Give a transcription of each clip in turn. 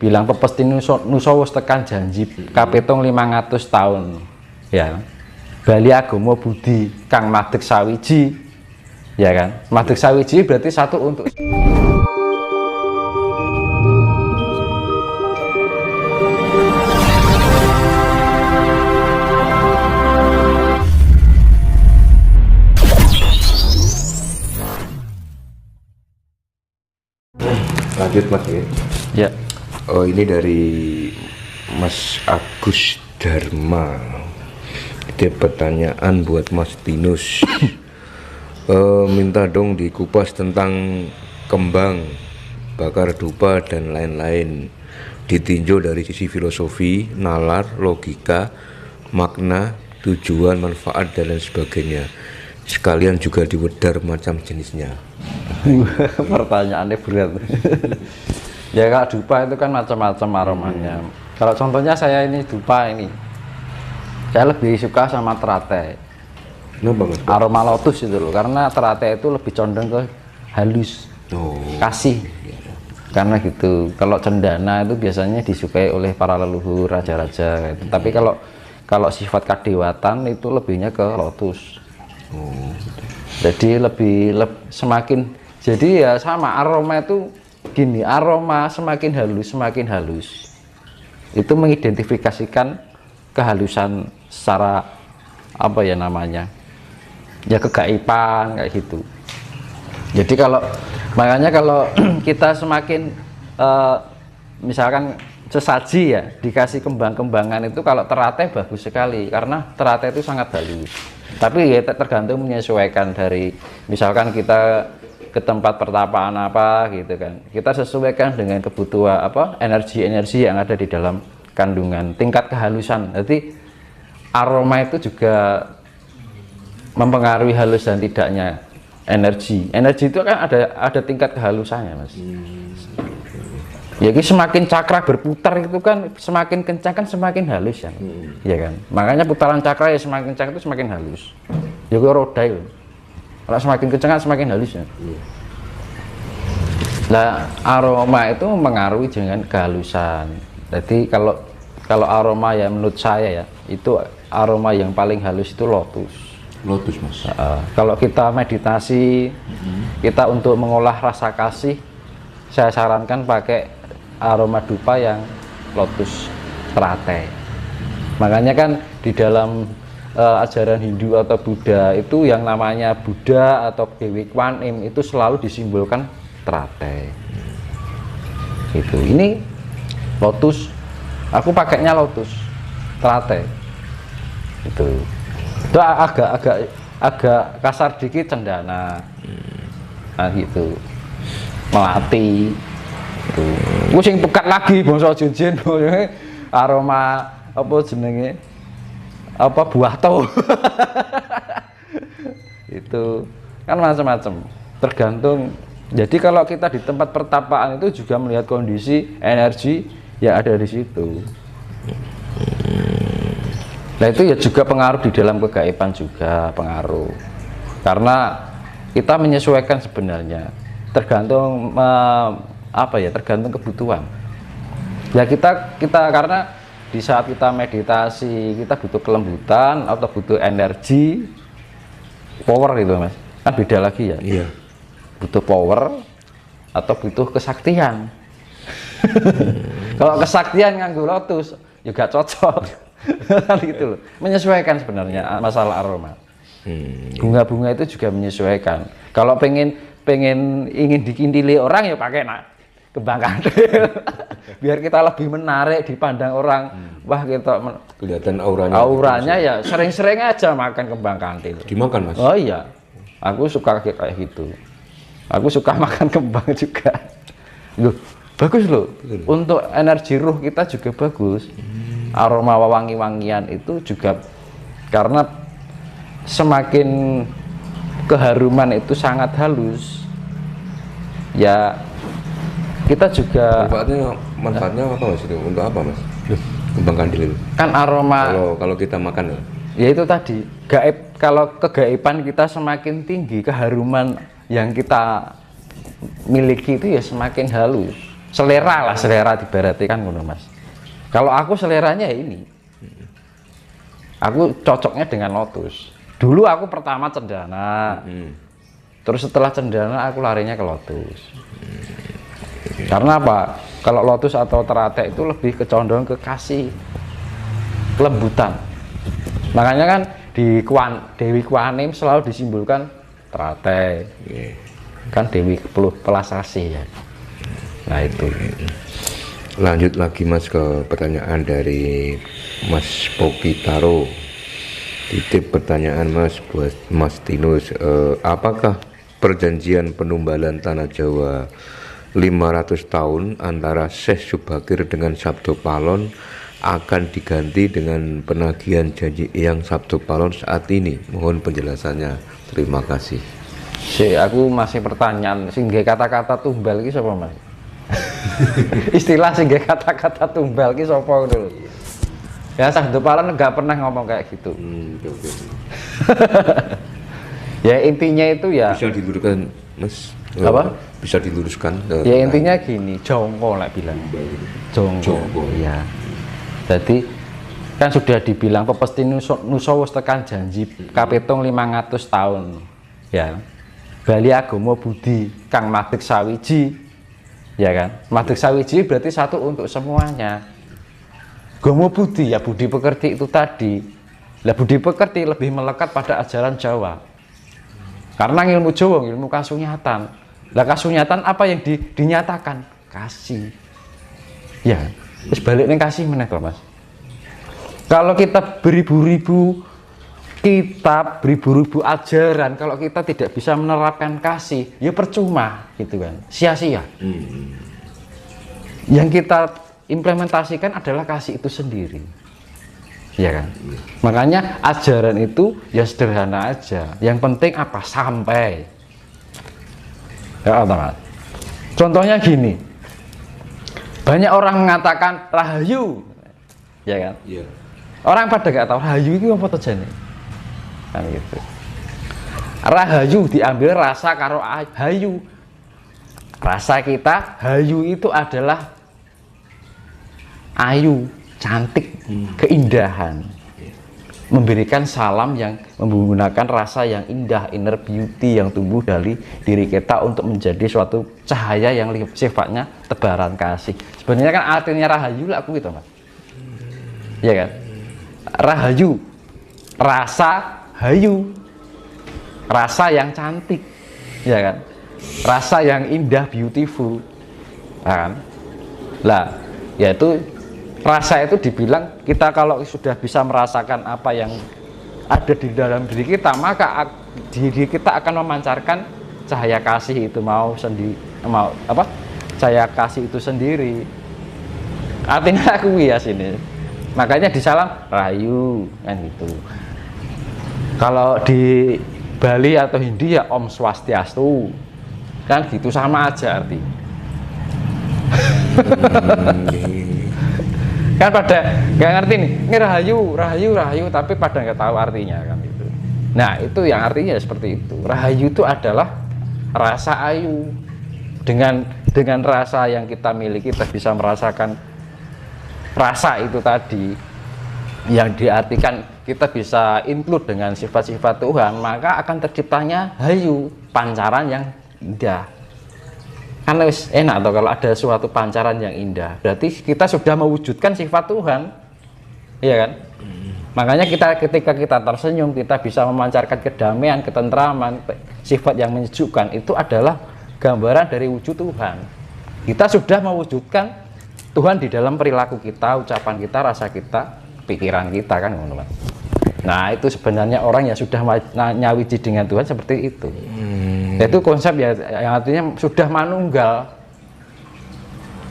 bilang pepesti nusa wis tekan janji kapitung 500 tahun ya. Bali agama budi kang madeg sawiji ya kan. Madeg sawiji berarti satu untuk lanjut Mas ya. ya. Oh, ini dari Mas Agus Dharma. Ada pertanyaan buat Mas Tinus. Minta dong dikupas tentang kembang, bakar dupa dan lain-lain, ditinjau dari sisi filosofi, nalar, logika, makna, tujuan, manfaat dan lain sebagainya. Sekalian juga diwedar macam jenisnya. Pertanyaannya berat. Ya kalau dupa itu kan macam-macam aromanya. Kalau contohnya saya ini dupa ini, saya lebih suka sama teratai. Kenapa Mas? Aroma lotus itu loh, karena teratai itu lebih condong ke halus, kasih. Karena gitu. Kalau cendana itu biasanya disukai oleh para leluhur, raja-raja. Gitu. Tapi kalau sifat kadewatan itu lebihnya ke lotus. Jadi semakin, jadi ya sama aroma itu gini, aroma semakin halus itu mengidentifikasikan kehalusan secara apa ya namanya ya, kegaiban kayak gitu. Jadi makanya kalau kita semakin misalkan sesaji ya dikasih kembang-kembangan itu, kalau teratai bagus sekali karena teratai itu sangat halus. Tapi ya tergantung menyesuaikan dari misalkan kita ke tempat pertapaan apa gitu kan, kita sesuaikan dengan kebutuhan apa energi yang ada di dalam kandungan tingkat kehalusan. Jadi aroma itu juga mempengaruhi halus dan tidaknya energi itu kan ada tingkat kehalusannya Mas. Jadi semakin cakra berputar itu kan semakin kencang kan semakin halus ya, ya kan. Makanya putaran cakra ya semakin kencang itu semakin halus. Jadi roda itu, kalau semakin kencang kan semakin halus ya. Nah aroma itu mempengaruhi dengan kehalusan. Jadi kalau aroma ya menurut saya ya itu aroma yang paling halus itu lotus Mas. Kalau kita meditasi, kita untuk mengolah rasa kasih, saya sarankan pakai aroma dupa yang lotus teratai. Makanya kan di dalam ajaran Hindu atau Buddha itu yang namanya Buddha atau Dewi Kwan Im itu selalu disimbolkan teratai. Gitu. Ini lotus, aku pakainya lotus teratai. Itu agak kasar dikit cendana. Nah gitu. Melati. Gue sing pekat lagi bangsa jinjin aroma apa jenenge apa buah tau. Itu kan macam-macam tergantung. Jadi kalau kita di tempat pertapaan itu juga melihat kondisi energi yang ada di situ. Nah itu ya juga pengaruh di dalam kegaiban juga pengaruh, karena kita menyesuaikan sebenarnya tergantung tergantung kebutuhan ya kita karena di saat kita meditasi kita butuh kelembutan atau butuh energi power gitu Mas, kan beda lagi ya. Iya. Butuh power atau butuh kesaktian. Kalau kesaktian nganggo lotus juga cocok. Gitu loh, menyesuaikan sebenarnya masalah aroma. Bunga-bunga itu juga menyesuaikan. Kalau ingin dikintili orang ya pakai kembang kantil. Biar kita lebih menarik dipandang orang. Wah kita kelihatan auranya. Auranya ya sering-sering aja makan kembang kantil. Dimakan Mas? Oh iya, aku suka kayak gitu. Aku suka makan kembang juga. Loh, bagus loh. Untuk energi ruh kita juga bagus. Aroma wangi-wangian itu juga karena semakin keharuman itu sangat halus. Ya kita juga manfaatnya apa Mas itu? Untuk apa Mas? Kembang kandil itu. Kan aroma kalau kita makan ya itu tadi gaib. Kalau kegaiban kita semakin tinggi, keharuman yang kita miliki itu ya semakin halus. selera lah, selera diberarti kan ngono Mas. Kalau aku seleranya ya ini, aku cocoknya dengan Lotus. Dulu aku pertama cendana, terus setelah cendana aku larinya ke Lotus. Karena apa? Kalau Lotus atau Teratai itu lebih kecondong ke kasih, kelembutan. Makanya kan di Dewi Kuanim selalu disimbolkan Teratai, kan Dewi Pelas Asih ya. Nah itu. Lanjut lagi Mas ke pertanyaan dari Mas Poki Taro. Titip pertanyaan Mas buat Mas Tinus, apakah perjanjian penumbalan tanah Jawa 500 tahun antara Syekh Subakir dengan Sabdo Palon akan diganti dengan penagihan janji Eyang Sabdo Palon saat ini? Mohon penjelasannya. Terima kasih. Aku masih pertanyaan, sehingga kata-kata tumbal ini siapa Mas? Istilah sehingga kata-kata tumbal ini siapa dulu? Ya Sabdo Palon nggak pernah ngomong kayak gitu. Ya intinya itu ya. Bisa diluruskan Mas? Apa? Bisa diluruskan. Ya intinya gini, jongko lah bilang. Jongko. Ya. Jadi kan sudah dibilang pepesti nusa wis tekan janji kapitung 500 tahun. Ya. Bali agama budi kang madeg sawiji. Ya kan? Madeg sawiji berarti satu untuk semuanya. Gomo budi ya budi pekerti itu tadi. Lah budi pekerti lebih melekat pada ajaran Jawa. Karena ilmu Jawa ilmu kasunyatan. Lah kasunyatan apa yang dinyatakan? Kasih. Ya, terus balik ning kasih meneh to, Mas. Kalau kita beribu-ribu kitab, beribu-ribu ajaran, kalau kita tidak bisa menerapkan kasih, ya percuma gitu kan. Sia-sia. Yang kita implementasikan adalah kasih itu sendiri, ya kan? Makanya ajaran itu ya sederhana aja. Yang penting apa? Sampai. Ya, teman. Contohnya gini, banyak orang mengatakan rahayu, ya kan? Iya. Orang pada nggak tahu rahayu itu apa tuh jane? Kan gitu. Rahayu diambil rasa karo hayu. Rasa kita hayu itu adalah ayu, cantik, keindahan, memberikan salam yang menggunakan rasa yang indah, inner beauty yang tumbuh dari diri kita untuk menjadi suatu cahaya yang sifatnya tebaran kasih. Sebenarnya kan artinya rahayu lah aku gitu Mas, ya kan? Rahayu, rasa hayu, rasa yang cantik, ya kan? Rasa yang indah, beautiful, kan? Lah, yaitu rasa itu dibilang kita kalau sudah bisa merasakan apa yang ada di dalam diri kita, maka diri kita akan memancarkan cahaya kasih itu cahaya kasih itu sendiri. Artinya aku ya sini. Makanya di salam rahayu kan gitu. Kalau di Bali atau Hindi ya Om Swastiastu. Kan gitu sama aja artinya. Kan pada nggak ngerti nih, ini rahayu, tapi pada nggak tahu artinya kan itu. Nah itu yang artinya seperti itu. Rahayu itu adalah rasa ayu. Dengan rasa yang kita miliki kita bisa merasakan rasa itu tadi, yang diartikan kita bisa include dengan sifat-sifat Tuhan, maka akan terciptanya hayu, pancaran yang indah. Kan enak atau kalau ada suatu pancaran yang indah, berarti kita sudah mewujudkan sifat Tuhan, iya kan? Makanya ketika kita tersenyum, kita bisa memancarkan kedamaian, ketentraman, sifat yang menyejukkan. Itu adalah gambaran dari wujud Tuhan. Kita sudah mewujudkan Tuhan di dalam perilaku kita, ucapan kita, rasa kita, pikiran kita, kan teman-teman. Nah itu sebenarnya orang yang sudah nyawiji dengan Tuhan seperti itu. Itu konsep ya, yang artinya sudah manunggal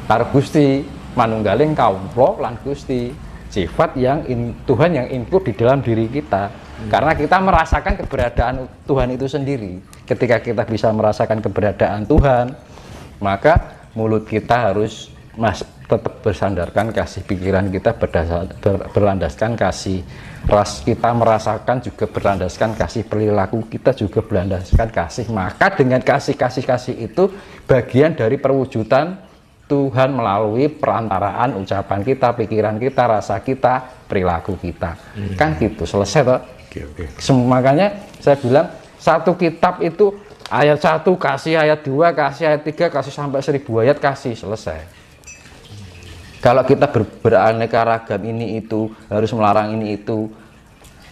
karo Gusti, manunggaling kaumplo lan Gusti, sifat yang Tuhan yang include di dalam diri kita. Karena kita merasakan keberadaan Tuhan itu sendiri. Ketika kita bisa merasakan keberadaan Tuhan, maka mulut kita harus tetap bersandarkan kasih, pikiran kita berlandaskan kasih, ras kita merasakan juga berlandaskan kasih, perilaku kita juga berlandaskan kasih. Maka dengan kasih itu bagian dari perwujudan Tuhan melalui perantaraan ucapan kita, pikiran kita, rasa kita, perilaku kita. Kan gitu, selesai toh. Oke. Makanya saya bilang satu kitab itu ayat 1 kasih, ayat 2 kasih, ayat 3 kasih, sampai 1000 ayat kasih, selesai. Kalau kita beraneka ragam ini itu, harus melarang ini itu,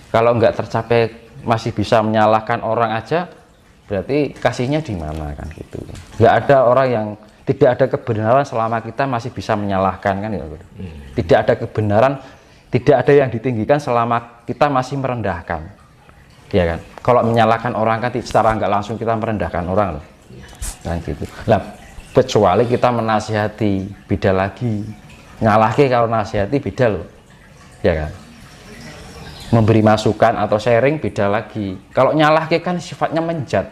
kalau nggak tercapai masih bisa menyalahkan orang aja, berarti kasihnya di mana kan gitu. Nggak ada orang yang tidak ada kebenaran selama kita masih bisa menyalahkan kan ya. Tidak ada kebenaran, tidak ada yang ditinggikan selama kita masih merendahkan. Ya kan? Kalau menyalahkan orang kan secara nggak langsung kita merendahkan orang loh. Kan gitu. Nah, kecuali kita menasihati, beda lagi. Nyalahke kalau nasihati beda loh. Ya kan? Memberi masukan atau sharing beda lagi. Kalau nyalahke kan sifatnya menjat.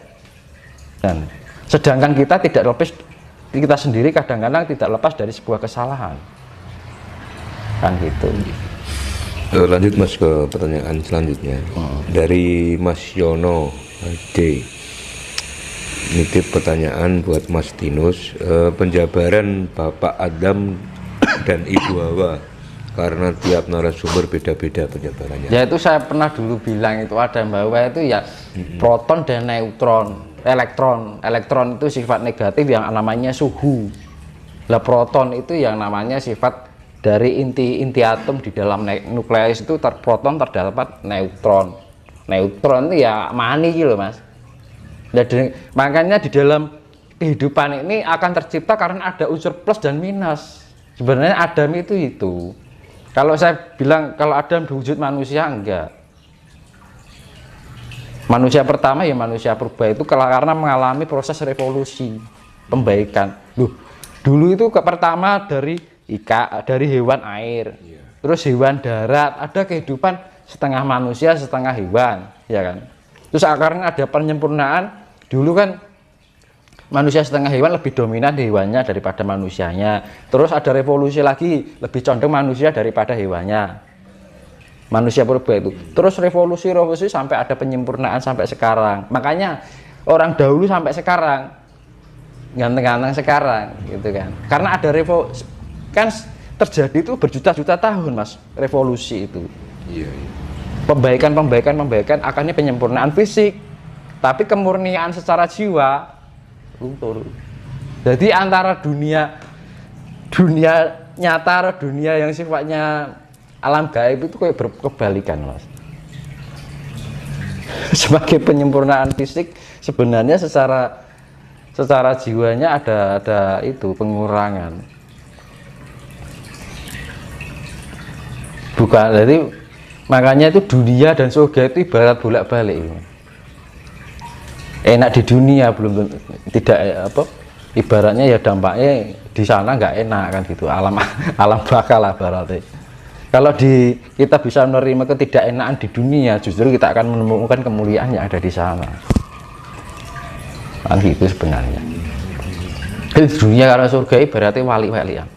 Dan sedangkan kita tidak lepas, kita sendiri kadang-kadang tidak lepas dari sebuah kesalahan. Kan gitu. Lanjut Mas ke pertanyaan selanjutnya. Dari Mas Yono D. Nitip pertanyaan buat Mas Tinus, penjabaran Bapak Adam dan Ibu Hawa, karena tiap narasumber beda-beda penjabarannya. Ya itu saya pernah dulu bilang itu ada bahwa itu ya proton dan neutron, elektron itu sifat negatif yang namanya suhu. Lah proton itu yang namanya sifat dari inti atom di dalam nukleus itu proton terdapat neutron. Neutron itu ya mani gitu loh Mas. Jadi, makanya di dalam kehidupan ini akan tercipta karena ada unsur plus dan minus. Sebenarnya Adam itu. Kalau saya bilang kalau Adam berwujud manusia, enggak. Manusia pertama ya manusia purba itu karena mengalami proses revolusi, pembaikan. Dulu itu pertama dari hewan air, terus hewan darat, ada kehidupan setengah manusia, setengah hewan, ya kan. Terus karena ada penyempurnaan, dulu kan manusia setengah hewan lebih dominan hewannya daripada manusianya. Terus ada revolusi lagi, lebih condong manusia daripada hewannya. Manusia purba itu. Terus revolusi sampai ada penyempurnaan sampai sekarang. Makanya orang dahulu sampai sekarang ganteng-ganteng sekarang gitu kan. Karena ada revolusi kan terjadi itu berjuta-juta tahun Mas, revolusi itu. Iya. Pembaikan akhirnya penyempurnaan fisik. Tapi kemurnian secara jiwa luntur. Jadi antara dunia nyata, dunia yang sifatnya alam gaib itu kayak berkebalikan Mas. Sebagai penyempurnaan fisik sebenarnya secara jiwanya ada itu pengurangan. Bukan, jadi makanya itu dunia dan surga itu ibarat bolak-balik. Enak di dunia belum tidak ibaratnya ya dampaknya di sana nggak enak kan gitu, alam bakal lah berarti. Kalau kita bisa menerima ketidakenaan di dunia, justru kita akan menemukan kemuliaan yang ada di sana. Kan gitu sebenarnya. Di dunia karena surga ibaratnya wali-walian.